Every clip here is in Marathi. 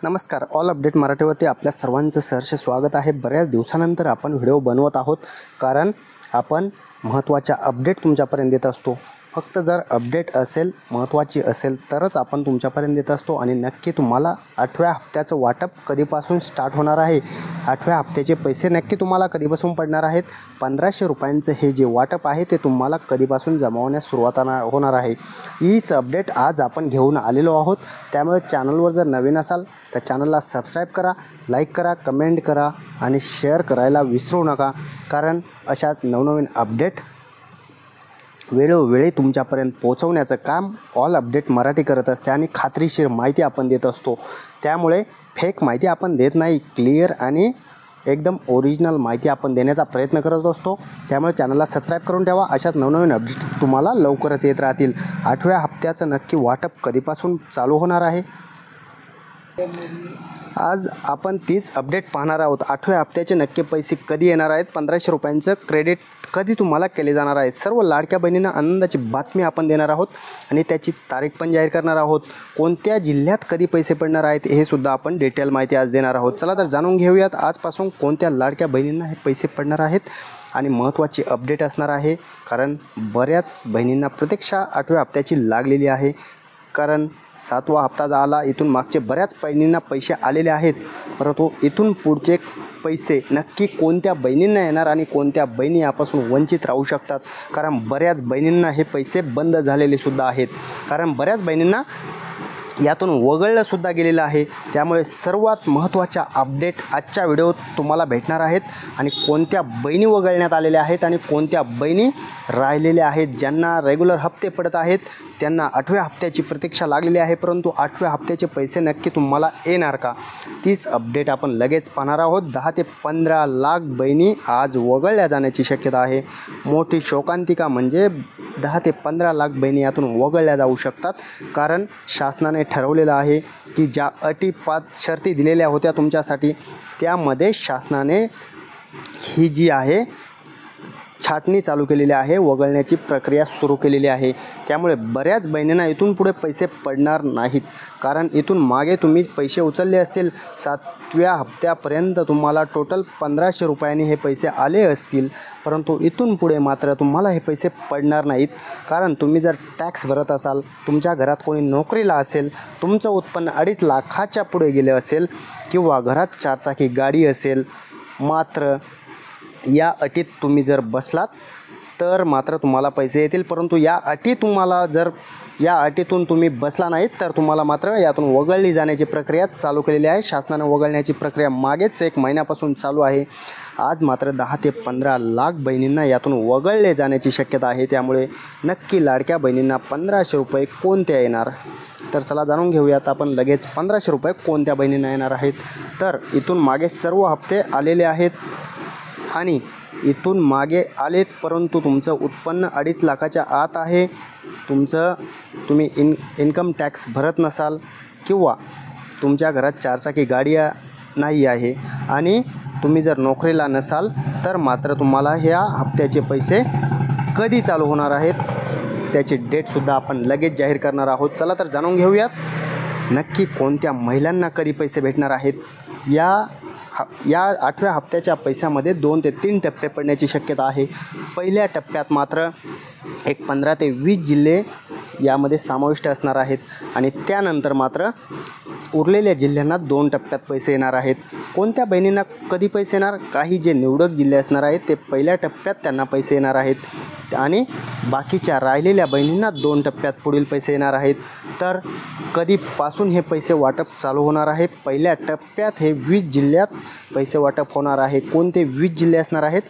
नमस्कार. ऑल अपडेट मराठीवरती आपल्या सर्वांचं सहर्ष स्वागत आहे. बऱ्याच दिवसानंतर आपण व्हिडिओ बनवत आहोत कारण आपण महत्त्वाच्या अपडेट तुमच्यापर्यंत देत असतो. फक्त जर अपडेट असेल, महत्त्वाची असेल तरच आपण तुमच्यापर्यंत देत असतो. आणि नक्की तुम्हाला 8व्या हप्त्याचं वाटप कधीपासून स्टार्ट होणार आहे, 8व्या हप्त्याचे पैसे नक्की तुम्हाला कधीपासून पडणार आहेत, 1500 रुपयांचं हे जे वाटप आहे ते तुम्हाला कधीपासून जमा होण्यास सुरुवात होणार आहे, हीच अपडेट आज आपण घेऊन आलेलो आहोत. त्यामुळे चॅनलवर जर नवीन असाल तर चॅनलला सबस्क्राईब करा, लाईक करा, कमेंट करा आणि शेअर करायला विसरू नका. कारण अशाच नवनवीन अपडेट वेळोवेळी तुमच्यापर्यंत पोहोचवण्याचं काम ऑल अपडेट मराठी करत असते आणि खात्रीशीर माहिती आपण देत असतो. त्यामुळे फेक माहिती आपण देत नाही, क्लिअर आणि एकदम ओरिजिनल माहिती आपण देण्याचा प्रयत्न करत असतो. त्यामुळे चॅनलला सबस्क्राईब करून ठेवा. अशाच नवनवीन अपडेट्स तुम्हाला लवकरच येत राहतील. 8व्या हप्त्याचं नक्की वाटप कधीपासून चालू होणार आहे, आज आपण तीच अपडेट पाहणार आहोत. 8व्या हप्त्याचे नक्की पैसे कधी येणार आहेत, 1500 रुपयांचं क्रेडिट कधी तुम्हाला केले जाणार आहेत, सर्व लाडक्या बहिणींना आनंदाची बातमी आपण देणार आहोत आणि त्याची तारीख पण जाहीर करणार आहोत. कोणत्या जिल्ह्यात कधी पैसे पडणार आहेत हे सुद्धा आपण डिटेल माहिती आज देणार आहोत. चला तर जाणून घेऊयात आजपासून कोणत्या लाडक्या बहिणींना हे पैसे पडणार आहेत. आणि महत्त्वाची अपडेट असणार आहे कारण बऱ्याच बहिणींना प्रतीक्षा 8व्या हप्त्याची लागलेली आहे. कारण 7वा हप्ता आला, इथून मागचे बऱ्याच बहिणींना पैसे आलेले आहेत, परंतु इथून पुढचे पैसे नक्की कोणत्या बहिणींना येणार आणि कोणत्या बहिणी यापासून वंचित राहू शकतात. कारण बऱ्याच बहिणींना हे पैसे बंद झालेले सुद्धा आहेत, कारण बऱ्याच बहिणींना यातून वगळलंसुद्धा गेलेलं आहे. त्यामुळे सर्वात महत्त्वाच्या अपडेट आजच्या व्हिडिओत तुम्हाला भेटणार आहेत. आणि कोणत्या बहिणी वगळण्यात आलेल्या आहेत आणि कोणत्या बहिणी राहिलेल्या आहेत, ज्यांना रेग्युलर हप्ते पडत आहेत त्यांना 8व्या हप्त्याची प्रतीक्षा लागलेली आहे, परंतु 8व्या हप्त्याचे पैसे नक्की तुम्हाला येणार का, तीच अपडेट आपण लगेच पाहणार आहोत. 10 ते 15 लाख बहिणी आज वगळल्या जाण्याची शक्यता आहे. मोठी शोकांतिका म्हणजे 10 ते 15 लाख बहिणी यातून वगळल्या जाऊ शकतात. कारण शासनाने ठरवलेलं आहे की ज्या अटी शर्ती दिलेल्या होत्या तुमच्यासाठी, त्यामध्ये शासनाने ही जी आहे छाटणी चालू केलेली आहे, वगळण्याची प्रक्रिया सुरू केलेली आहे. त्यामुळे बऱ्याच बहिणींना इथून पुढे पैसे पडणार नाहीत. कारण इथून मागे तुम्ही पैसे उचलले असतील, 7व्या हप्त्यापर्यंत तुम्हाला टोटल 1500 रुपयांनी हे पैसे आले असतील, परंतु इथून पुढे मात्र तुम्हाला हे पैसे पडणार नाहीत. कारण तुम्ही जर टॅक्स भरत असाल, तुमच्या घरात कोणी नोकरीला असेल, तुमचं उत्पन्न 2.5 लाखाच्या पुढे गेले असेल किंवा घरात 4 चाकी गाडी असेल, मात्र या अटीत तुम्ही जर बसलात तर मात्र तुम्हाला पैसे येतील. परंतु या अटीतून तुम्ही बसला नाहीत तर तुम्हाला मात्र यातून वगळली जाण्याची प्रक्रिया चालू केलेली आहे. शासनाने वगळण्याची प्रक्रिया मागेच 1 महिन्यापासून चालू आहे. आज मात्र 10 ते 15 लाख बहिणींना यातून वगळले जाण्याची शक्यता आहे. त्यामुळे नक्की लाडक्या बहिणींना 1500 रुपये कोणत्या येणार, तर चला जाणून घेऊयात आपण लगेच. 1500 रुपये कोणत्या बहिणींना येणार आहेत, तर इथून मागे सर्व हप्ते आलेले आहेत आणि इथून मागे आलेत, परंतु तुमचं उत्पन्न 2.5 लाखाच्या आत आहे, तुम्ही इन्कम टॅक्स भरत नसाल किंवा तुमच्या घरात 4 चाकी गाडी नाही आहे आणि तुम्ही जर नोकरीला नसाल तर मात्र तुम्हाला ह्या हप्त्याचे पैसे कधी चालू होणार आहेत त्याची डेटसुद्धा आपण लगेच जाहीर करणार आहोत. चला तर जाणून घेऊयात नक्की कोणत्या महिलांना कधी पैसे भेटणार आहेत. या 8व्या हप्त्याच्या पैशामध्ये 2 ते 3 टप्पे पडण्याची शक्यता आहे. पहिल्या टप्प्यात मात्र 15 ते 20 जिल्हे यामध्ये समाविष्ट असणार आहेत आणि त्यानंतर मात्र उरलेल्या जिल्ह्यांना 2 टप्प्यात पैसे येणार आहेत. कोणत्या बहिणींना कधी पैसे येणार, काही जे निवडक जिल्हे असणार आहेत ते पहिल्या टप्प्यात त्यांना पैसे येणार आहेत आणि बाकीच्या राहिलेल्या बहिणींना 2 टप्प्यात पुढील पैसे येणार आहेत. तर कधीपासून हे पैसे वाटप चालू होणार आहे, पहिल्या टप्प्यात हे 20 जिल्ह्यात पैसे वाटप होणार आहे. कोणते 20 जिल्हे असणार आहेत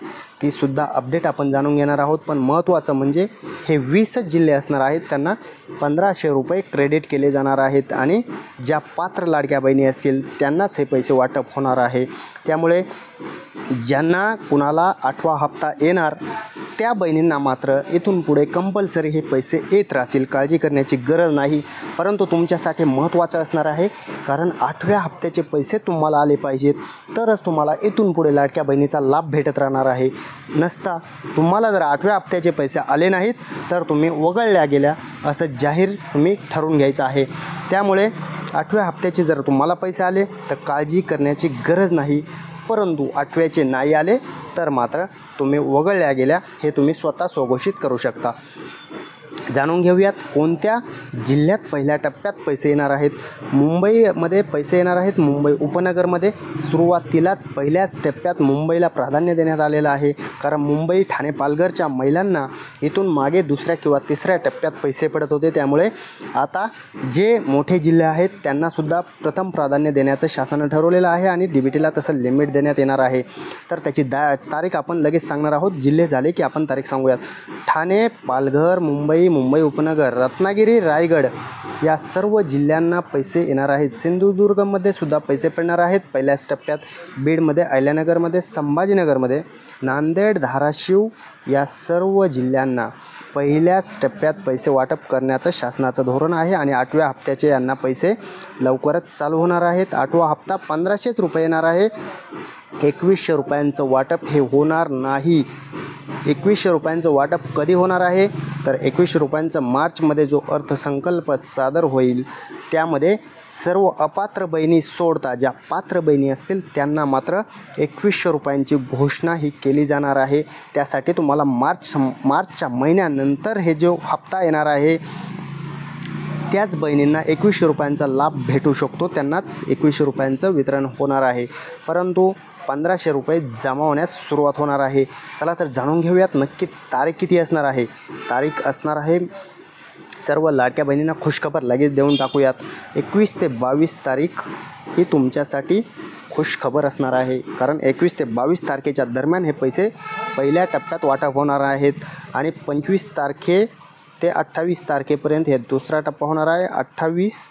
तीसुद्धा अपडेट आपण जाणून घेणार आहोत. पण महत्त्वाचं म्हणजे हे 20च जिल्हे असणार आहेत, त्यांना 1500 रुपये क्रेडिट केले जाणार आहेत आणि ज्या पात्र लाडक्या बहिणी असतील त्यांनाच हे पैसे वाटप होणार आहे. त्यामुळे ज्यांना कुणाला 8वा हप्ता येणार त्या बहिणींना मात्र इथून पुढे कंपल्सरी हे पैसे येत राहतील, काळजी करण्याची गरज नाही. परंतु तुमच्यासाठी महत्त्वाचं असणार आहे, कारण 8व्या हप्त्याचे पैसे तुम्हाला आले पाहिजेत, तरच तुम्हाला इथून पुढे लाडक्या बहिणीचा लाभ भेटत राहणार आहे. नसता तुम्हाला जर 8व्या हप्त्याचे पैसे आले नाहीत तर तुम्ही वगळल्या गेल्या असं जाहीर तुम्ही ठरवून घ्यायचं आहे. त्यामुळे 8व्या हप्त्याचे जर तुम्हाला पैसे आले तर काळजी करण्याची गरज नाही. परंतु 8व्याचे नाही आले तर मात्र तुम्ही वगळल्या गेल्या हे तुम्ही स्वतः स्वघोषित करू शकता. जाणून घेऊयात कोणत्या जिल्ह्यात पहिल्या टप्प्यात पैसे येणार आहेत. मुंबईमध्ये पैसे येणार आहेत. मुंबई उपनगरमध्ये सुरुवातीलाच पहिल्याच टप्प्यात मुंबईला प्राधान्य देण्यात आलेलं आहे, कारण मुंबई ठाणे पालघरच्या महिलांना इथून मागे दुसऱ्या किंवा तिसऱ्या टप्प्यात पैसे पडत होते. त्यामुळे आता जे मोठे जिल्हे आहेत त्यांनासुद्धा प्रथम प्राधान्य देण्याचं शासनानं ठरवलेलं आहे आणि DBTला तसं लिमिट देण्यात येणार आहे. तर त्याची तारीख आपण लगेच सांगणार आहोत. जिल्हे झाले की आपण तारीख सांगूयात. ठाणे, पालघर, मुंबई, मुंबई उपनगर, रत्नागिरी, रायगड या सर्व जिल्ह्यांना पैसे येणार आहेत. सिंधुदुर्गमध्ये सुद्धा पैसे पडणार आहेत पहिल्याच टप्प्यात. बीडमध्ये, अहिल्यानगरमध्ये, संभाजीनगरमध्ये, नांदेड, धाराशिव या सर्व जिल्ह्यांना पहिल्याच टप्प्यात पैसे वाटप करण्याचं शासनाचं धोरण आहे आणि 8व्या हप्त्याचे यांना पैसे लवकरच चालू होणार आहेत. 8वा हप्ता 1500 रुपये येणार आहे. 2100 रुपयांचं वाटप हे होणार नाही. 2100 रुपयांचं वाटप कधी होणार आहे तर 2100 रुपयांचं मार्चमध्ये जो अर्थसंकल्प सादर होईल त्यामध्ये सर्व अपात्र बहिणी सोडता ज्या पात्र बहिणी असतील त्यांना मात्र 2100 रुपयांची घोषणा ही केली जाणार आहे. त्यासाठी तुम्हाला मार्चच्या महिन्यानंतर हे जो हप्ता येणार आहे त्याच बहिणींना 2100 रुपयांचा लाभ भेटू शकतो. त्यांनाच 2100 रुपयांचं वितरण होणार आहे. परंतु 1500 रुपये जमा होण्यास सुरुवात होणार आहे. चला तर जाणून घेऊयात नक्की तारीख किती असणार आहे. तारीख असणार आहे, सर्व लाडक्या बहिणींना खुशखबर लगेच देऊन टाकूयात. 21 ते 22 तारीख ही तुमच्यासाठी खुशखबर असणार आहे, कारण 21 ते 22 तारखेच्या दरम्यान हे पैसे पहिल्या टप्प्यात वाटप होणार आहेत आणि 25 तारखे ते 28 तारखेपर्यंत हे दुसरा टप्पा होणार आहे. 28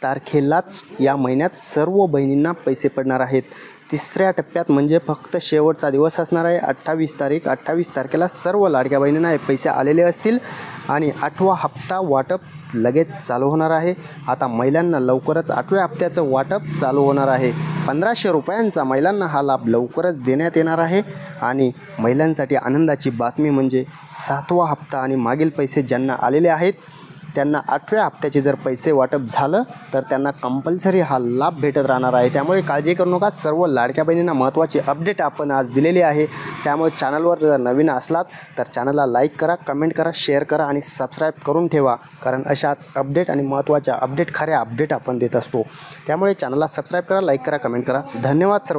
तारखेलाच या महिन्यात सर्व बहिणींना पैसे पडणार आहेत. तिसऱ्या टप्प्यात म्हणजे फक्त शेवटचा दिवस असणार आहे 28 तारीख. 28 तारखेला सर्व लाडक्या बहिणींना हे पैसे आलेले असतील आणि 8वा हप्ता वाटप लगेच चालू होणार आहे. आता महिलांना लवकरच 8व्या हप्त्याचं वाटप चालू होणार आहे. 1500 रुपयांचा महिलांना हा लाभ लवकरच देण्यात येणार आहे आणि महिलांसाठी आनंदाची बातमी म्हणजे 7वा हप्ता आणि मागील पैसे ज्यांना आलेले आहेत त्यांना 8व्या हप्त्याचे जर पैसे वाटप झालं तर त्यांना कंपल्सरी हा लाभ भेटत राहणार आहे. त्यामुळे काळजी करू नका. सर्व लाडक्या बहिणींना महत्त्वाची अपडेट आपण आज दिलेली आहे. त्यामुळे चॅनलवर जर नवीन असलात तर चॅनलला लाईक करा, कमेंट करा, शेअर करा आणि सबस्क्राईब करून ठेवा, कारण अशाच अपडेट आणि महत्त्वाच्या अपडेट, खऱ्या अपडेट आपण देत असतो. त्यामुळे चॅनलला सबस्क्राईब करा, लाईक करा, कमेंट करा. धन्यवाद सर्व.